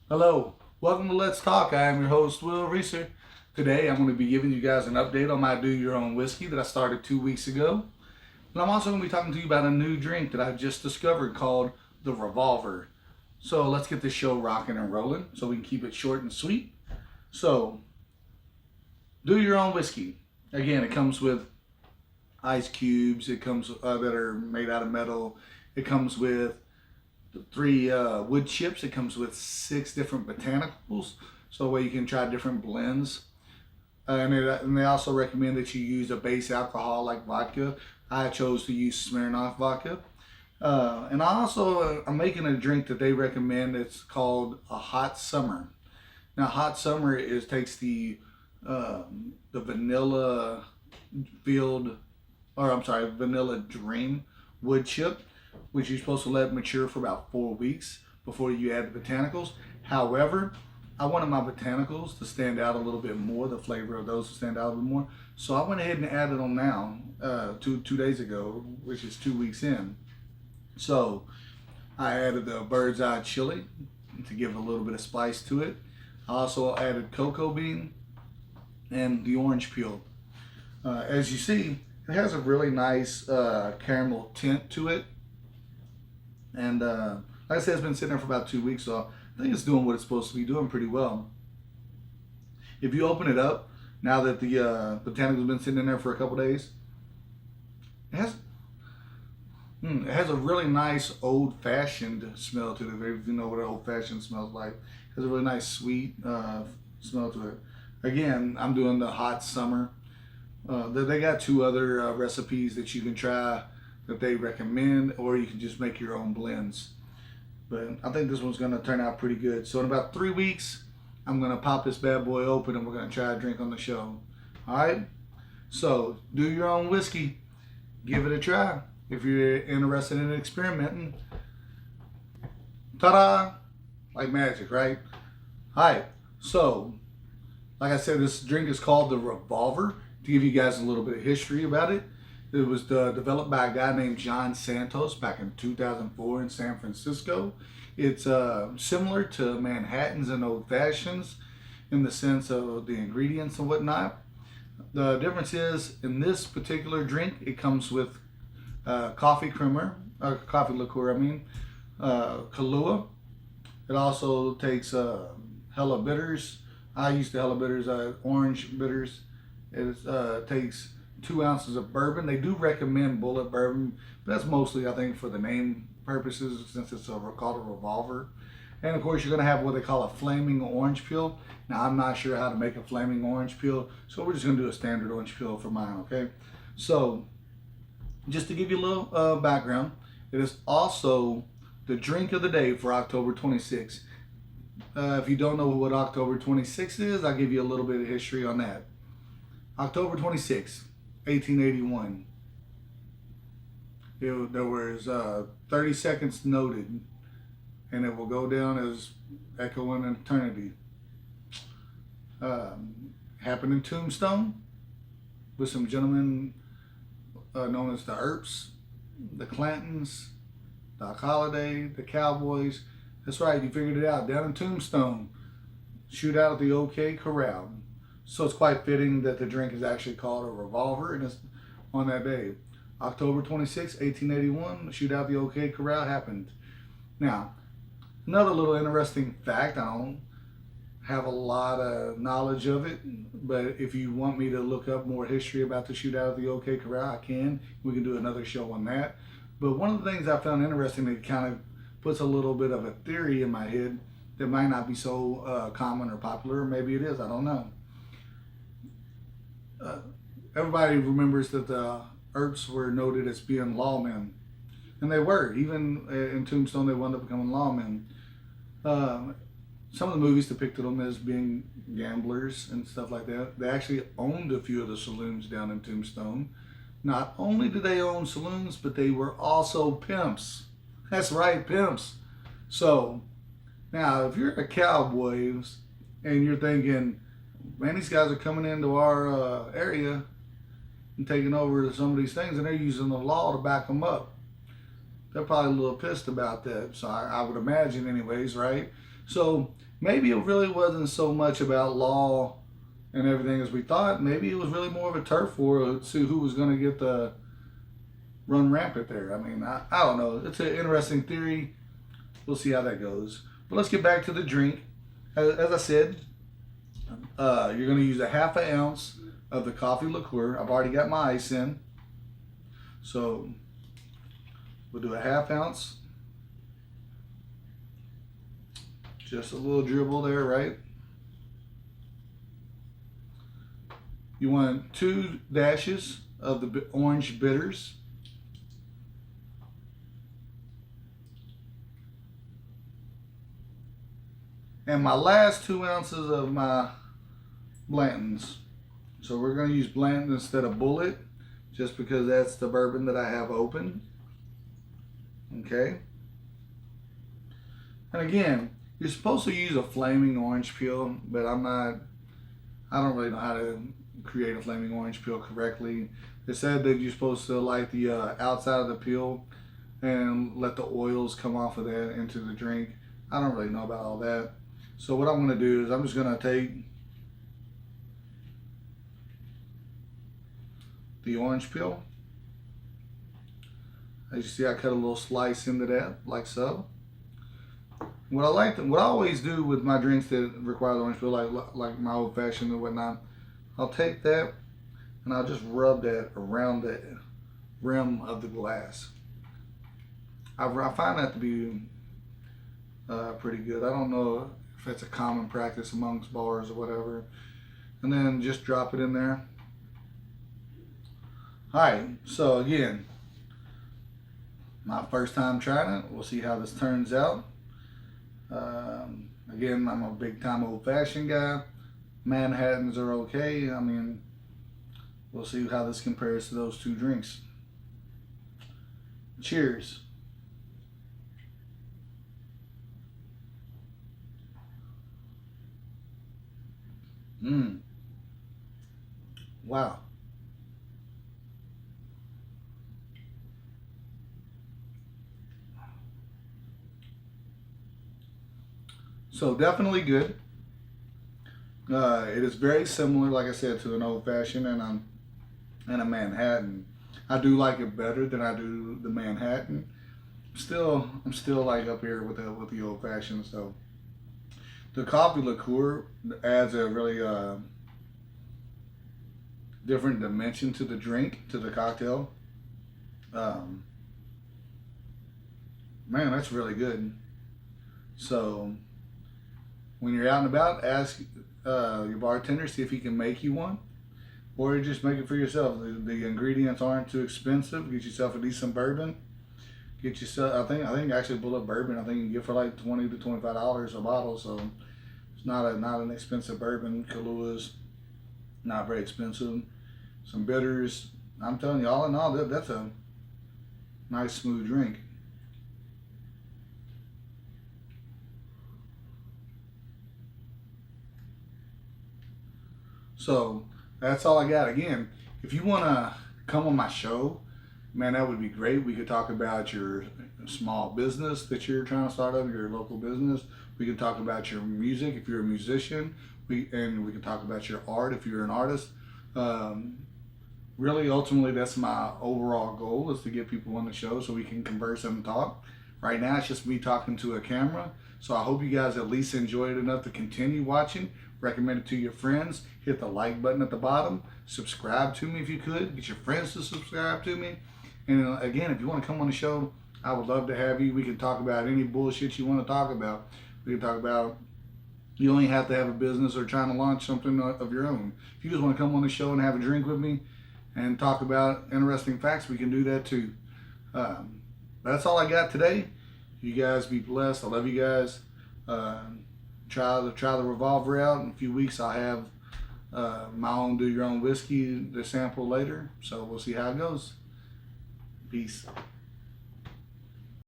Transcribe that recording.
Hello, welcome to Let's Talk. I am your host, Will Reeser. Today I'm going to be giving you guys an update on my Do Your Own Whiskey that I started 2 weeks ago. And I'm also going to be talking to you about a new drink that I've just discovered called the Revolver. So let's get this show rocking and rolling so we can keep it short and sweet. So, Do Your Own Whiskey. Again, it comes with ice cubes. It comes that are made out of metal. It comes with the 3 wood chips. It comes with 6 different botanicals, so that way you can try different blends. And they also recommend that you use a base alcohol like vodka. I chose to use Smirnoff vodka. And I also I'm making a drink that they recommend. It's called a hot summer. Now, hot summer takes the vanilla vanilla dream wood chip, which you're supposed to let mature for about 4 weeks before you add the botanicals. However, I wanted my botanicals to stand out a little bit more, the flavor of those to stand out a little more. So I went ahead and added them now, two days ago, which is 2 weeks in. So I added the bird's eye chili to give a little bit of spice to it. I also added cocoa bean and the orange peel. As you see, it has a really nice caramel tint to it. And like I said, it's been sitting there for about 2 weeks, so I think it's doing what it's supposed to be doing pretty well. If you open it up, now that the botanicals have been sitting in there for a couple days, it has a really nice old-fashioned smell to it. If you know what an old-fashioned smells like, it has a really nice sweet smell to it. Again, I'm doing the hot summer. They got 2 other recipes that you can try that they recommend, or you can just make your own blends. But I think this one's going to turn out pretty good. So in about 3 weeks, I'm going to pop this bad boy open and we're going to try a drink on the show. All right? So do your own whiskey. Give it a try if you're interested in experimenting. Ta-da! Like magic, right? All right. So, like I said, this drink is called the Revolver. To give you guys a little bit of history about it, it was developed by a guy named John Santos back in 2004 in San Francisco. It's similar to Manhattans and Old Fashions in the sense of the ingredients and whatnot. The difference is, in this particular drink, it comes with coffee liqueur, Kahlua. It also takes hella bitters. I use the hella bitters, orange bitters. It takes 2 ounces of bourbon. They do recommend bullet bourbon, but that's mostly, I think, for the name purposes, since it's called a Revolver. And of course, you're going to have what they call a flaming orange peel. Now, I'm not sure how to make a flaming orange peel, so we're just going to do a standard orange peel for mine, okay? So, just to give you a little background, it is also the drink of the day for October 26th. If you don't know what October 26th is, I'll give you a little bit of history on that. October 26th, 1881. There was 30 seconds noted, and it will go down as echoing eternity. Happened in Tombstone with some gentlemen known as the Earps, the Clantons, Doc Holliday, the Cowboys. That's right, you figured it out. Down in Tombstone, shootout at the OK Corral. So it's quite fitting that the drink is actually called a Revolver, and it's on that day. October 26, 1881, the shootout at the OK Corral happened. Now, another little interesting fact, I don't have a lot of knowledge of it, but if you want me to look up more history about the shootout at the OK Corral, I can. We can do another show on that. But one of the things I found interesting that kind of puts a little bit of a theory in my head that might not be so common or popular, or maybe it is, I don't know. Everybody remembers that the Earps were noted as being lawmen, and they were. Even in Tombstone, they wound up becoming lawmen. Some of the movies depicted them as being gamblers and stuff like that. They actually owned a few of the saloons down in Tombstone. Not only did they own saloons, but they were also pimps. That's right, pimps. So, now, if you're a cowboy and you're thinking, man, these guys are coming into our area and taking over some of these things, and they're using the law to back them up. They're probably a little pissed about that. So I would imagine anyways, right? So maybe it really wasn't so much about law and everything as we thought. Maybe it was really more of a turf war to see who was going to get the run rampant there. I mean, I don't know. It's an interesting theory. We'll see how that goes. But let's get back to the drink. As I said, you're going to use a half an ounce of the coffee liqueur. I've already got my ice in. So we'll do a half ounce. Just a little dribble there, right? You want 2 dashes of the orange bitters. And my last 2 ounces of my Blanton's. So we're going to use Blanton instead of Bullet, just because that's the bourbon that I have open. Okay. And again, you're supposed to use a flaming orange peel, but I don't really know how to create a flaming orange peel correctly. They said that you're supposed to light the outside of the peel and let the oils come off of that into the drink. I don't really know about all that. So what I'm going to do is I'm just going to take the orange peel. As you see, I cut a little slice into that, like so. What I always do with my drinks that require the orange peel, like my old fashioned and whatnot, I'll take that and I'll just rub that around the rim of the glass. I find that to be pretty good. I don't know if it's a common practice amongst bars or whatever. And then just drop it in there. Alright, so again, my first time trying it. We'll see how this turns out. Again, I'm a big time old fashioned guy. Manhattans are okay. I mean, we'll see how this compares to those two drinks. Cheers. Wow. So definitely good. It is very similar, like I said, to an old fashioned and a Manhattan. I do like it better than I do the Manhattan. I'm still like up here with the old fashioned. So the coffee liqueur adds a really different dimension to the drink, to the cocktail. Man, that's really good. So when you're out and about, ask your bartender, see if he can make you one, or just make it for yourself. The ingredients aren't too expensive. Get yourself a decent bourbon. Get yourself, I think actually Bullet bourbon, I think you can get for like $20 to $25 a bottle. So it's not an expensive bourbon. Kahlua not very expensive. Some bitters. I'm telling you, all in all, that's a nice smooth drink. So that's all I got. Again, if you want to come on my show, man, that would be great. We could talk about your small business that you're trying to start up, your local business. We could talk about your music if you're a musician. We could talk about your art if you're an artist. Really, ultimately, that's my overall goal, is to get people on the show so we can converse and talk. Right now, it's just me talking to a camera. So I hope you guys at least enjoyed it enough to continue watching. Recommend it to your friends. Hit the like button at the bottom. Subscribe to me if you could. Get your friends to subscribe to me. And again, if you want to come on the show, I would love to have you. We can talk about any bullshit you want to talk about. We can talk about, you only have to have a business or trying to launch something of your own. If you just want to come on the show and have a drink with me and talk about interesting facts, we can do that too. That's all I got today. You guys be blessed. I love you guys. Try the Revolver out. In a few weeks, I'll have my own Do Your Own whiskey to sample later. So we'll see how it goes. Peace.